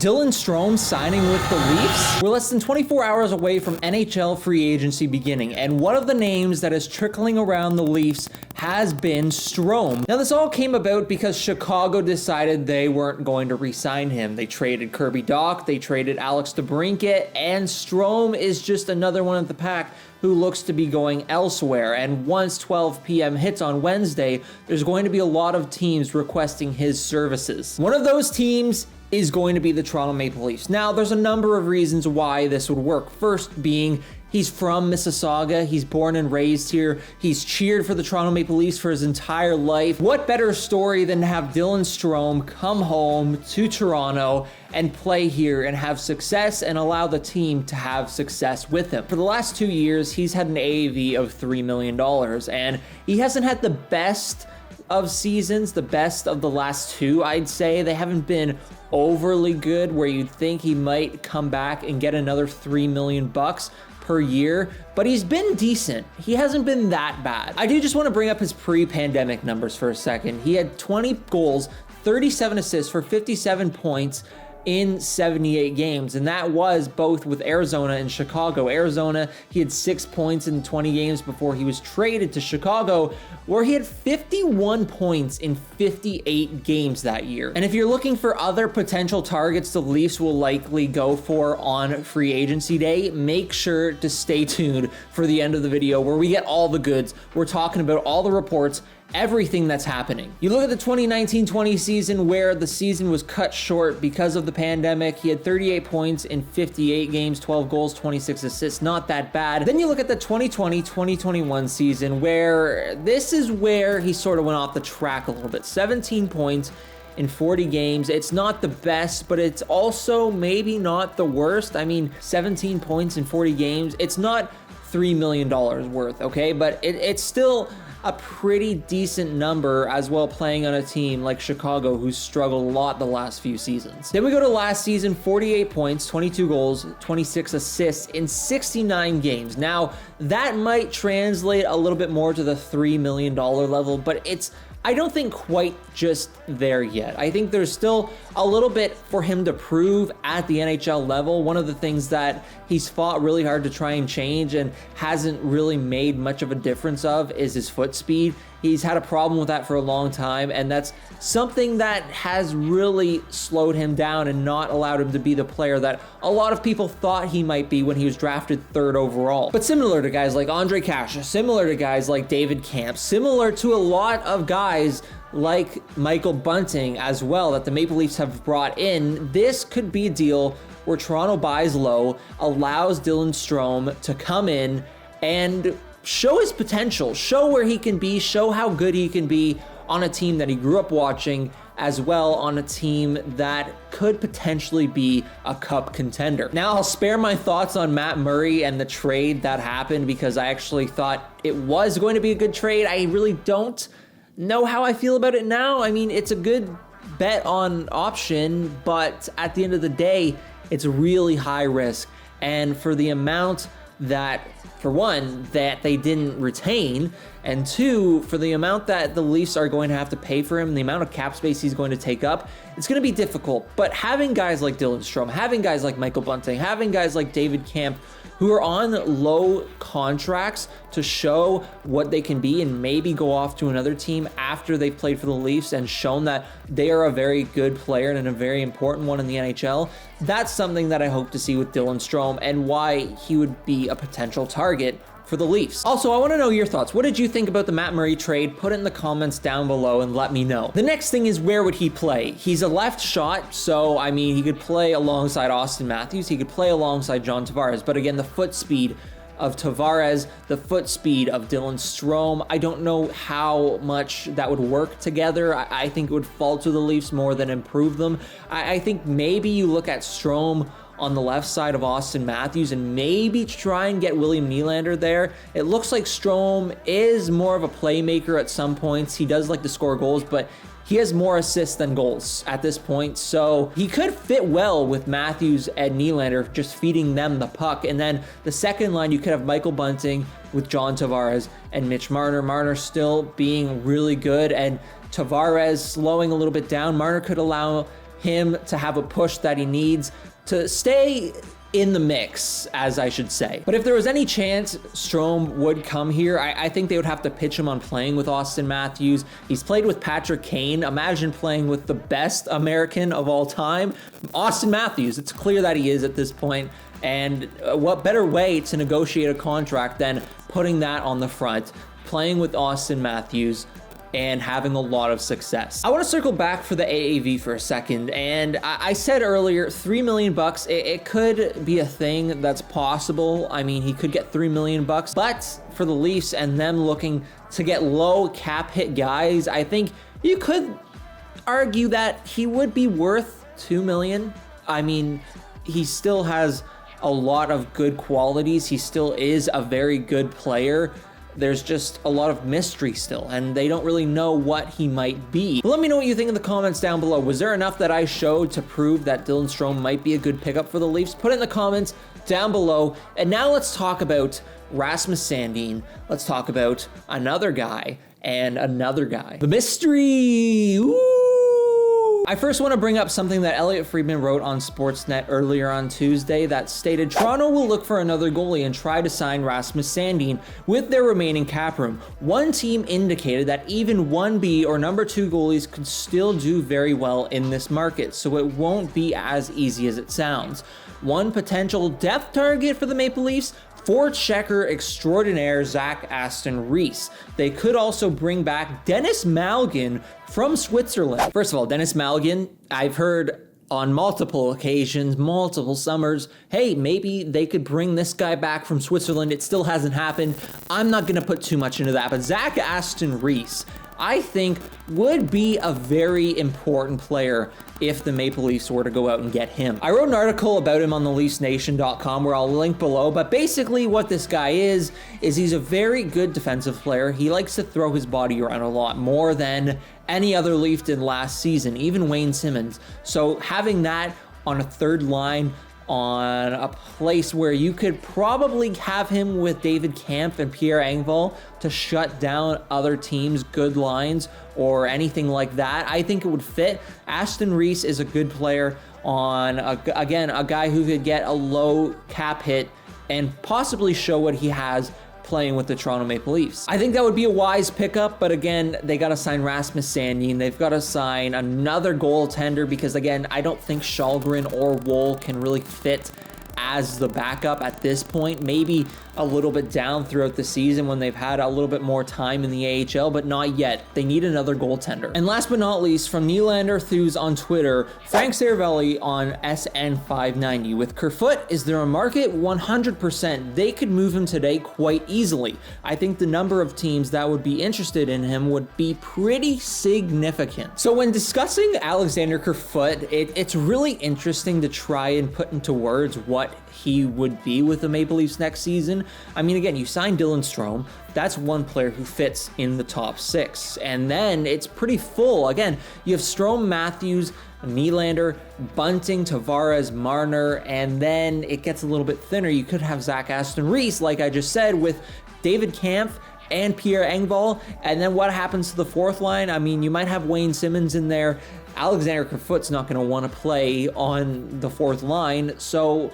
Dylan Strome signing with the Leafs? We're less than 24 hours away from NHL Free Agency beginning, and one of the names that is trickling around the Leafs has been Strome. Now, this all came about because Chicago decided they weren't going to re-sign him. They traded Kirby Dach, they traded Alex DeBrincat, and Strome is just another one of the pack who looks to be going elsewhere. And once 12 p.m. hits on Wednesday, there's going to be a lot of teams requesting his services. One of those teams is going to be the Toronto Maple Leafs. Now, there's a number of reasons why this would work. First being, he's from Mississauga. He's born and raised here. He's cheered for the Toronto Maple Leafs for his entire life. What better story than to have Dylan Strome come home to Toronto and play here and have success and allow the team to have success with him. For the last 2 years, he's had an AAV of $3 million, and he hasn't had the best of seasons, the best of the last two, I'd say. They haven't been overly good where you'd think he might come back and get another $3 million per year, but he's been decent. He hasn't been that bad. I do just want to bring up his pre-pandemic numbers for a second. He had 20 goals, 37 assists for 57 points in 78 games, and that was both with Arizona and Chicago. Arizona, he had 6 points in 20 games before he was traded to Chicago, where he had 51 points in 58 games that year. And if you're looking for other potential targets the Leafs will likely go for on free agency day, make sure to stay tuned for the end of the video where we get all the goods. We're talking about all the reports, everything that's happening. You look at the 2019-20 season where the season was cut short because of the pandemic. He had 38 points in 58 games, 12 goals, 26 assists, not that bad. Then you look at the 2020-2021 season where this is where he sort of went off the track a little bit. 17 points in 40 games. It's not the best, but it's also maybe not the worst. I mean, 17 points in 40 games, it's not $3 million worth, okay? But it's still a pretty decent number as well, playing on a team like Chicago who's struggled a lot the last few seasons. Then we go to last season, 48 points, 22 goals, 26 assists in 69 games. Now, that might translate a little bit more to the $3 million level, but it's, I don't think, quite just there yet. I think there's still a little bit for him to prove at the NHL level. One of the things that he's fought really hard to try and change and hasn't really made much of a difference of is his foot speed. He's had a problem with that for a long time, and that's something that has really slowed him down and not allowed him to be the player that a lot of people thought he might be when he was drafted 3rd overall. But similar to guys like Andre Kasha, similar to guys like David Kampf, similar to a lot of guys like Michael Bunting as well that the Maple Leafs have brought in, this could be a deal where Toronto buys low, allows Dylan Strome to come in and show his potential, show where he can be, show how good he can be on a team that he grew up watching, as well on a team that could potentially be a cup contender. Now, I'll spare my thoughts on Matt Murray and the trade that happened because I actually thought it was going to be a good trade. I really don't know how I feel about it now. I mean, it's a good bet on option, but at the end of the day, it's really high risk. And for the amount that, for one, that they didn't retain, and two, for the amount that the Leafs are going to have to pay for him, the amount of cap space he's going to take up, it's going to be difficult. But having guys like Dylan Strome, having guys like Michael Bunting, having guys like David Kampf, who are on low contracts to show what they can be and maybe go off to another team after they've played for the Leafs and shown that they are a very good player and a very important one in the NHL, that's something that I hope to see with Dylan Strome and why he would be a potential target for the Leafs. Also, I want to know your thoughts. What did you think about the Matt Murray trade? Put it in the comments down below and let me know. The next thing is, where would he play? He's a left shot, so I mean, he could play alongside Austin Matthews. He could play alongside John Tavares. But again, the foot speed of Tavares, the foot speed of Dylan Strome, I don't know how much that would work together. I think it would fall to the Leafs more than improve them. I think maybe you look at Strome on the left side of Austin Matthews and maybe try and get William Nylander there. It looks like Strome is more of a playmaker at some points. He does like to score goals, but he has more assists than goals at this point, so he could fit well with Matthews and Nylander, just feeding them the puck. And then the second line, you could have Michael Bunting with John Tavares and Mitch Marner. Marner still being really good, and Tavares slowing a little bit down. Marner could allow him to have a push that he needs to stay in the mix, as I should say. But if there was any chance Strome would come here, I think they would have to pitch him on playing with Austin Matthews. He's played with Patrick Kane. Imagine playing with the best American of all time, Austin Matthews. It's clear that he is at this point. And what better way to negotiate a contract than putting that on the front, playing with Austin Matthews, and having a lot of success. I want to circle back for the AAV for a second, and I said earlier, $3 million bucks, it could be a thing that's possible. I mean, he could get $3 million bucks, but for the Leafs and them looking to get low cap hit guys, I think you could argue that he would be worth $2 million. I mean, he still has a lot of good qualities. He still is a very good player. There's just a lot of mystery still, and they don't really know what he might be. But let me know what you think in the comments down below. Was there enough that I showed to prove that Dylan Strome might be a good pickup for the Leafs? Put it in the comments down below. And now let's talk about Rasmus Sandin. Let's talk about another guy and another guy. The mystery. Ooh. I first want to bring up something that Elliotte Friedman wrote on Sportsnet earlier on Tuesday that stated Toronto will look for another goalie and try to sign Rasmus Sandin with their remaining cap room. One team indicated that even 1B or number 2 goalies could still do very well in this market, so it won't be as easy as it sounds. One potential depth target for the Maple Leafs, forechecker extraordinaire Zach Aston-Reese. They could also bring back Dennis Malgin from Switzerland. First of all, Dennis Malgin, I've heard on multiple occasions, multiple summers, hey, maybe they could bring this guy back from Switzerland. It still hasn't happened. I'm not gonna put too much into that, but Zach Aston-Reese, I think, would be a very important player if the Maple Leafs were to go out and get him. I wrote an article about him on theleafsnation.com where I'll link below, but basically what this guy is he's a very good defensive player. He likes to throw his body around a lot, more than any other Leaf did last season, even Wayne Simmons. So having that on a third line, on a place where you could probably have him with David Kampf and Pierre Engvall to shut down other teams' good lines or anything like that, I think it would fit. Aston-Reese is a good player on, again, a guy who could get a low cap hit and possibly show what he has playing with the Toronto Maple Leafs. I think that would be a wise pickup, but again, they got to sign Rasmus Sandin. They've got to sign another goaltender because, again, I don't think Shalgren or Woll can really fit as the backup at this point. Maybe a little bit down throughout the season when they've had a little bit more time in the AHL, but not yet. They need another goaltender. And last but not least, from Nylander Thews on Twitter, Frank Saravelli on SN590. With Kerfoot, is there a market? 100%. They could move him today quite easily. I think the number of teams that would be interested in him would be pretty significant. So when discussing Alexander Kerfoot, it's really interesting to try and put into words what he would be with the Maple Leafs next season. I mean, again, you signed Dylan Strome. That's one player who fits in the top 6. And then it's pretty full. Again, you have Strome, Matthews, Nylander, Bunting, Tavares, Marner, and then it gets a little bit thinner. You could have Zach Aston-Reese, like I just said, with David Kampf and Pierre Engvall. And then what happens to the fourth line? I mean, you might have Wayne Simmons in there. Alexander Kerfoot's not going to want to play on the fourth line, so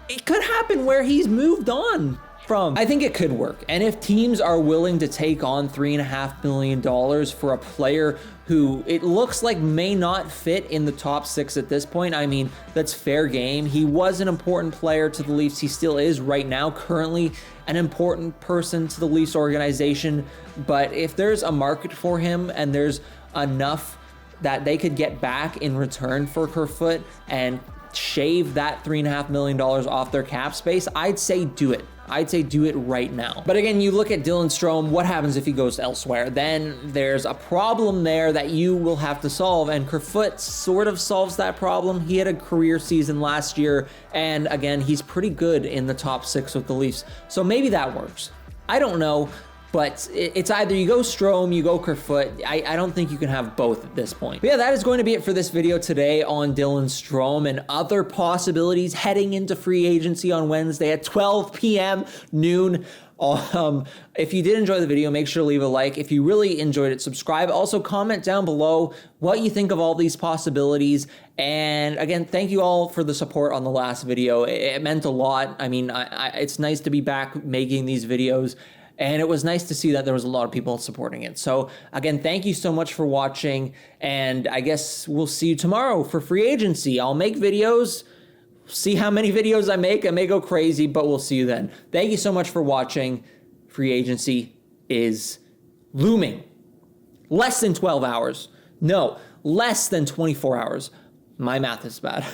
it could happen where he's moved on from. I think it could work. And if teams are willing to take on $3.5 million for a player who it looks like may not fit in the top 6 at this point, I mean, that's fair game. He was an important player to the Leafs. He still is right now, currently an important person to the Leafs organization. But if there's a market for him and there's enough that they could get back in return for Kerfoot and shave that $3.5 million off their cap space, I'd say do it. I'd say do it right now. But again, you look at Dylan Strome, what happens if he goes elsewhere? Then there's a problem there that you will have to solve, and Kerfoot sort of solves that problem. He had a career season last year, and again, he's pretty good in the top 6 with the Leafs. So maybe that works. I don't know. But it's either you go Strome, you go Kerfoot. I don't think you can have both at this point. But yeah, that is going to be it for this video today on Dylan Strome and other possibilities heading into free agency on Wednesday at 12 p.m. noon. If you did enjoy the video, make sure to leave a like. If you really enjoyed it, subscribe. Also, comment down below what you think of all these possibilities. And again, thank you all for the support on the last video. It meant a lot. I mean, it's nice to be back making these videos. And it was nice to see that there was a lot of people supporting it. So again, thank you so much for watching. And I guess we'll see you tomorrow for free agency. I'll make videos, see how many videos I make. I may go crazy, but we'll see you then. Thank you so much for watching. Free agency is looming. Less than 12 hours. No, less than 24 hours. My math is bad.